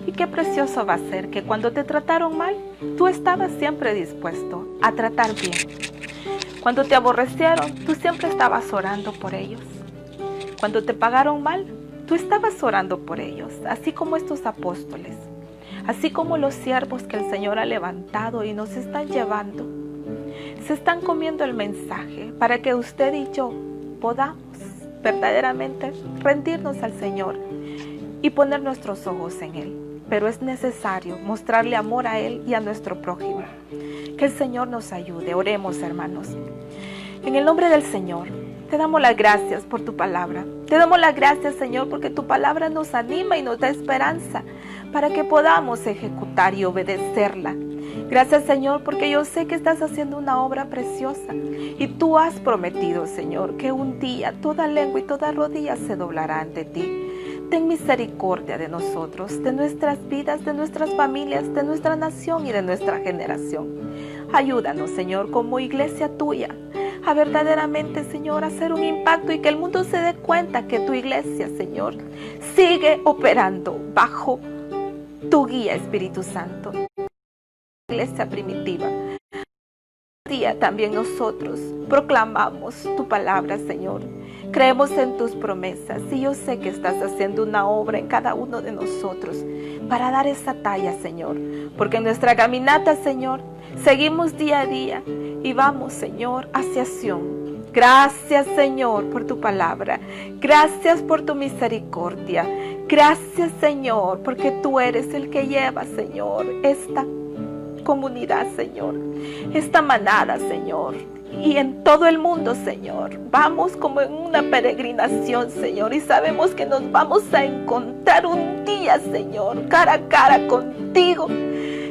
Y qué precioso va a ser que cuando te trataron mal, tú estabas siempre dispuesto a tratar bien. Cuando te aborrecieron, tú siempre estabas orando por ellos. Cuando te pagaron mal, tú estabas orando por ellos, así como estos apóstoles, así como los siervos que el Señor ha levantado y nos están llevando. Se están comiendo el mensaje para que usted y yo podamos verdaderamente rendirnos al Señor y poner nuestros ojos en Él. Pero es necesario mostrarle amor a Él y a nuestro prójimo. Que el Señor nos ayude. Oremos, hermanos. En el nombre del Señor, Te damos las gracias por tu palabra. Te damos las gracias, Señor, porque tu palabra nos anima y nos da esperanza para que podamos ejecutar y obedecerla. Gracias, Señor, porque yo sé que estás haciendo una obra preciosa y tú has prometido, Señor, que un día toda lengua y toda rodilla se doblará ante ti. Ten misericordia de nosotros, de nuestras vidas, de nuestras familias, de nuestra nación y de nuestra generación. Ayúdanos, Señor, como iglesia tuya, a verdaderamente, Señor, hacer un impacto y que el mundo se dé cuenta que tu iglesia, Señor, sigue operando bajo tu guía, Espíritu Santo. Iglesia primitiva. Día también nosotros proclamamos tu palabra, Señor. Creemos en tus promesas y yo sé que estás haciendo una obra en cada uno de nosotros para dar esa talla, Señor. Porque en nuestra caminata, Señor, seguimos día a día y vamos, Señor, hacia Sión. Gracias, Señor, por tu palabra. Gracias por tu misericordia. Gracias, Señor, porque tú eres el que lleva, Señor, esta comunidad, Señor, esta manada, Señor, y en todo el mundo, Señor. Vamos como en una peregrinación, Señor, y sabemos que nos vamos a encontrar un día, Señor, cara a cara contigo.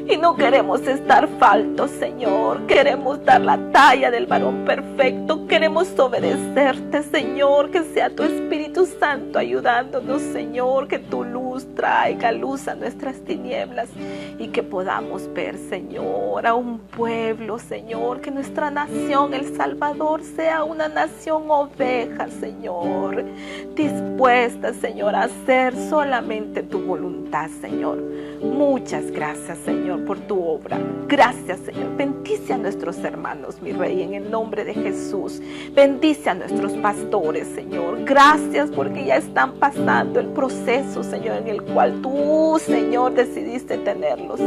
Y no queremos estar faltos, Señor. Queremos dar la talla del varón perfecto. Queremos obedecerte, Señor. Que sea tu Espíritu Santo ayudándonos, Señor. Que tu luz traiga luz a nuestras tinieblas. Y que podamos ver, Señor, a un pueblo, Señor. Que nuestra nación, El Salvador, sea una nación oveja, Señor. Dispuesta, Señor, a hacer solamente tu voluntad, Señor. Muchas gracias, Señor, por tu obra. Gracias, Señor. Bendice a nuestros hermanos, mi Rey, en el nombre de Jesús. Bendice a nuestros pastores, Señor. Gracias porque ya están pasando el proceso, Señor, en el cual tú, Señor, decidiste tenerlos.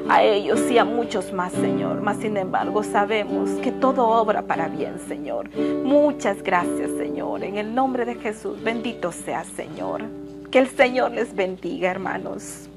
A ellos y a muchos más, Señor. Mas, sin embargo, sabemos que todo obra para bien, Señor. Muchas gracias, Señor. En el nombre de Jesús, bendito sea, Señor. Que el Señor les bendiga, hermanos.